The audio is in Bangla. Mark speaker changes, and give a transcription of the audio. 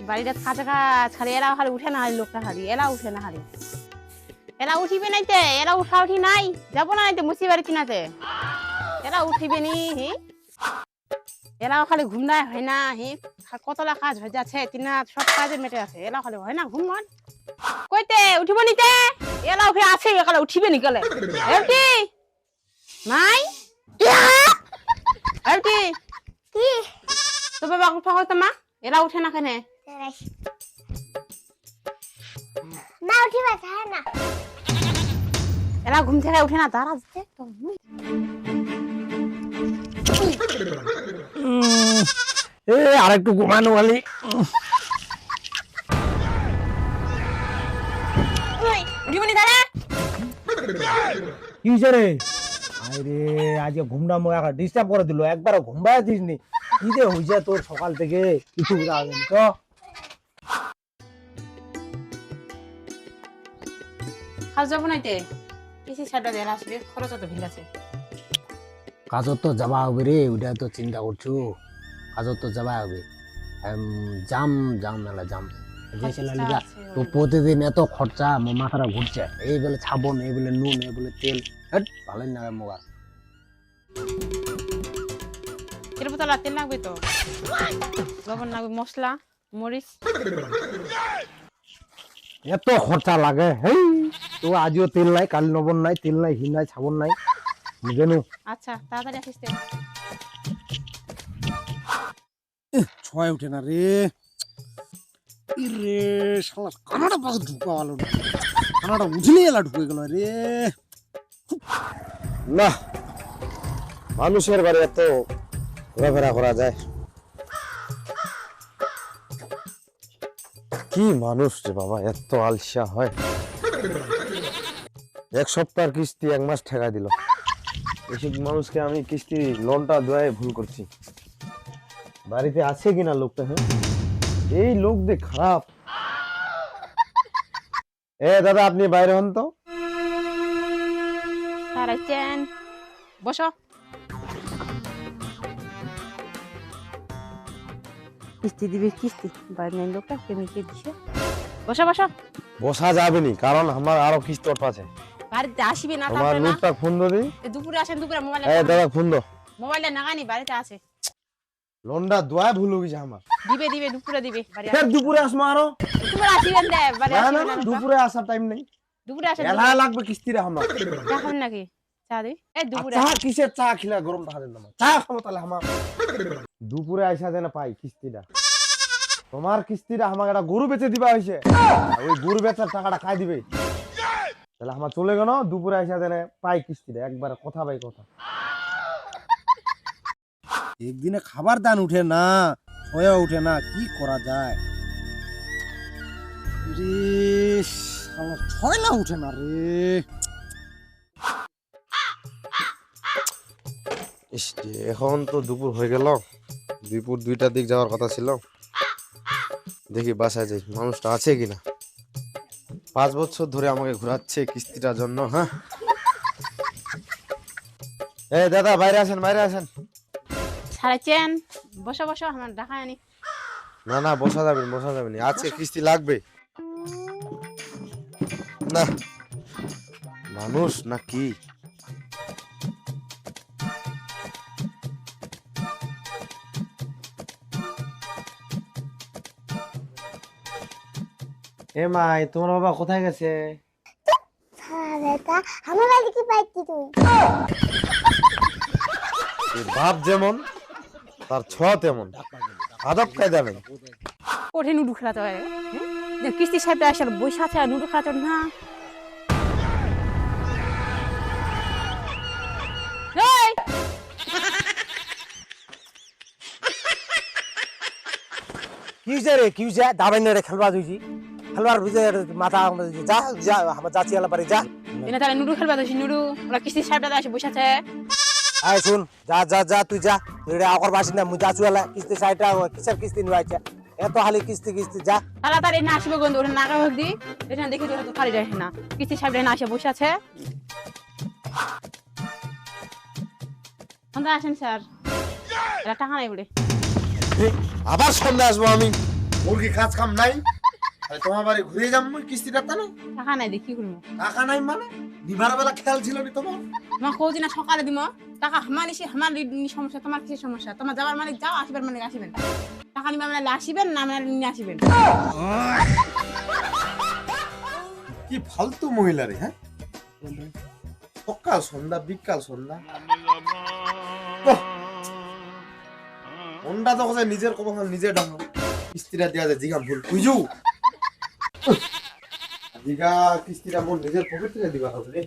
Speaker 1: বাড়িটা কাঁচা কাজ খালি এরা খালি উঠে না, লোকটা খালি এরা উঠে না, খালি এরা উঠিবে নাইতে, এরা উঠা উঠি নাই, যাবো না নাইতে মুসি বাড়ি কিনাতে, এরা উঠিবে নি হি, এরাও খালি ঘুম নাই হয় না হি, কতলা কাজ হয়ে যাচ্ছে তিনা সব কাজে মেটে আছে, এরা খালি হয় না ঘুম মন কইতে উঠিব নিতে, এরা উঠে আছে একালে উঠিবে নি গেলে এমটি মাই এমটি
Speaker 2: কি
Speaker 1: তো বাবা উঠা হতো মা, এরা উঠে না কেন?
Speaker 2: না উঠিবা চায় না।
Speaker 1: এরা ঘুম থেকে উঠে না, দাঁড়া যেতে তো
Speaker 3: আরেকটু ঘুমানো বলি।
Speaker 1: উঠিবনি দাঁড়া
Speaker 3: কি হয়েছে রে? আরে আজকে ঘুমটা মোয়া ডিস্টার্ব করে দিল, একবারও ঘুমবাই দিস নি। কি যে হয়েছে তোর সকাল থেকে কিছু বুঝা হবে না তো।
Speaker 1: কাজ যাবো নাইতে, পিসি ছাড়া দেন আসবে, খরচ তো ভিড় আছে।
Speaker 3: কাজত তো যাবা হবে রে, ওইটা তো চিন্তা করছো। কাজত তো যাবা হবে, জাম জাম মেলা জাম যে ছেলে লিগা তো প্রতিদিন এত খরচা, আমার মাথাটা ঘুরছে। এই বলে সাবন, এই বলে নুন, এই বলে তেল, ভালোই না মোয়া।
Speaker 1: এর বোতল তেল লাগবে তো, লবণ লাগবে, মশলা মরিচ,
Speaker 3: এত খরচা লাগে। হেই তো আজও তেল নাই, কাল লবণ নাই, তেল নাই, হি নাই, সাবন নাই, বুঝেনু।
Speaker 1: আচ্ছা তাড়াতাড়ি আসিস তে।
Speaker 3: ছয় উঠে না রে, রে শালা কানাডা পাশ ঢুকা ভালো না, কানাডা উঠলেই এলা ঢুকে গেল রে। না মানুষের বাড়ি এত ঘোরাফেরা করা যায়? কি মানুষ রে বাবা, এত আলসা হয়। এক সপ্তাহের কিস্তি 1 মাস ঠেকা দিল। এসব মানুষকে আমি কিস্তি লোনটা দেওয়ায় ভুল করছি। বাড়িতে আছে কিনা লোকটা? হ্যাঁ এই লোক দেখ খারাপ। এ দাদা আপনি বাইরে হন তো।
Speaker 1: স্যার আইছেন, বসো। কিস্তি দিবে কিস্তি, বাইরে নেই লোকটা কেমিকে দিছে, বসো বসো।
Speaker 3: বসা যাবে নি, কারণ আমার আরো কিস্তি অট আছে।
Speaker 1: বাড়িতে আসবে না
Speaker 3: আমার
Speaker 1: তারপরে না,
Speaker 3: লোকটা ফোন দি।
Speaker 1: দুপুরে আসেন, দুপুরে মোবাইলে
Speaker 3: এ দাদা ফোন দো।
Speaker 1: মোবাইলে নাগানি বাড়িতে আছে,
Speaker 3: লোনটা দোয়া ভুল হয়ে গেছে আমার।
Speaker 1: দিবে দিবে দুপুরে দিবে, বাড়ি
Speaker 3: ফের দুপুরে আসবো আরো।
Speaker 1: দুপুরে আসিবেন দে, বাড়ি
Speaker 3: না না
Speaker 1: আসিবেন
Speaker 3: না,
Speaker 1: না
Speaker 3: দুপুরে আসার টাইম নেই।
Speaker 1: দুপুরে আসেন,
Speaker 3: এলা লাগবে কিস্তিটা আমার।
Speaker 1: চা খাবেন নাকি? চা দি এই দুপুরে
Speaker 3: চা কিসের চা খিলা গরম টাকা দেন না, চা খাবো তাহলে আমার। দুপুরে আইসা দেন পাই কিস্তিটা। তোমার কিস্তিটা আমাকে একটা গরু বেচে দিবা হইছে, ওই গরু বেচার টাকাটা খাই দিবে, তাহলে আমার চলে গেল। দুপুরে আইসা দেন পাই কিস্তিটা, একবার কথা পাই কথা। একদিনে খাবার দান উঠে না, ছয়া উঠে না, কি করা যায় রে? আমার ছয়লা উঠে না রে। এখন তো দুপুর হয়ে গেল, দুপুর 2টার দিক যাওয়ার কথা ছিল। দেখি বাসায় যাই, মানুষটা আছে কিনা। 5 বছর ধরে আমাকে ঘোরাচ্ছে কিস্তিটার জন্য। হ্যাঁ এ দাদা বাইরে আসেন, বাইরে আসেন।
Speaker 1: সারাইছেন, বসো বসো, আমার ঢাকা আনি।
Speaker 3: না না বসা যাবে না, বসা যাবে না, আজকে কিস্তি লাগবে না। মানুষ না কি? এ মাই, তোমার বাবা কোথায় গেছে?
Speaker 2: আমার বাড়ি কি পাইছি তুই?
Speaker 3: বাপ যেমন তার ছোঁয়া তেমন, আদব কায়দা নেই।
Speaker 1: ওঠে নুডু খেলাতে হয়, কিস্তি সাহেবটা আসার বসে আছে, নুডু খেলাতে না। এই!
Speaker 3: কি হইছে রে, কি হইছে? দাবাই নে রে, খেলবা দিছি, খেলবার বুঝে মাথা যা যা, আমার যাচ্ছি এলা পারি যা।
Speaker 1: এনে তাহলে নুডু খেলবা দিছি, নুডু ওরা কিস্তি সাহেবটা আসে বসে আছে।
Speaker 3: আয় শুন, যা যা যা, তুই যা, তুই আগর বাসি না, মুই যাচ্ছি এলা। কিস্তি সাইটা কিসের কিস্তি নিয়ে আইছে, এত হালি কিস্তি কিস্তি যা।
Speaker 1: তাড়াতাড়ি না আসবে গন্ধ, ওটা নাগা হোক দি, এটা দেখি তো তো খালি রাখে না, কিস্তি সাহেবটা না আসে বসে আছে। কোনটা আসেন স্যার, এটা টাকা নাই বলে।
Speaker 3: আবার সন্ধ্যা আসবো আমি, ওর কি কাজ কাম নাই? আরে তোমার বাড়ি ঘুরে যাম মই কিস্তিটা তা না?
Speaker 1: টাকা নাই দেখি করবো
Speaker 3: টাকা নাই মানে দিবার বেলা খেয়াল ছিল নি তোমার?
Speaker 1: তোমার কৌজি না সকালে দিব টাকা আমার এসে আমার সমস্যা তোমার কিসের সমস্যা তোমার যাওয়ার মানে যাও আসবার মানে আসিবেন টাকা নিবে মানে আসিবেন না মানে নিয়ে আসিবেন
Speaker 3: কি ফালতু মহিলা রে, হ্যাঁ? সকাল সন্ধ্যা বিকাল সন্ধ্যা হন্ডা তো কথা নিজের কব নিজে ডাঙ কিস্তিটা দেওয়া যায় জিগা ভুল বুঝু জিগা কিস্তিটা মোর নিজের পকেট থেকে দিবা হবে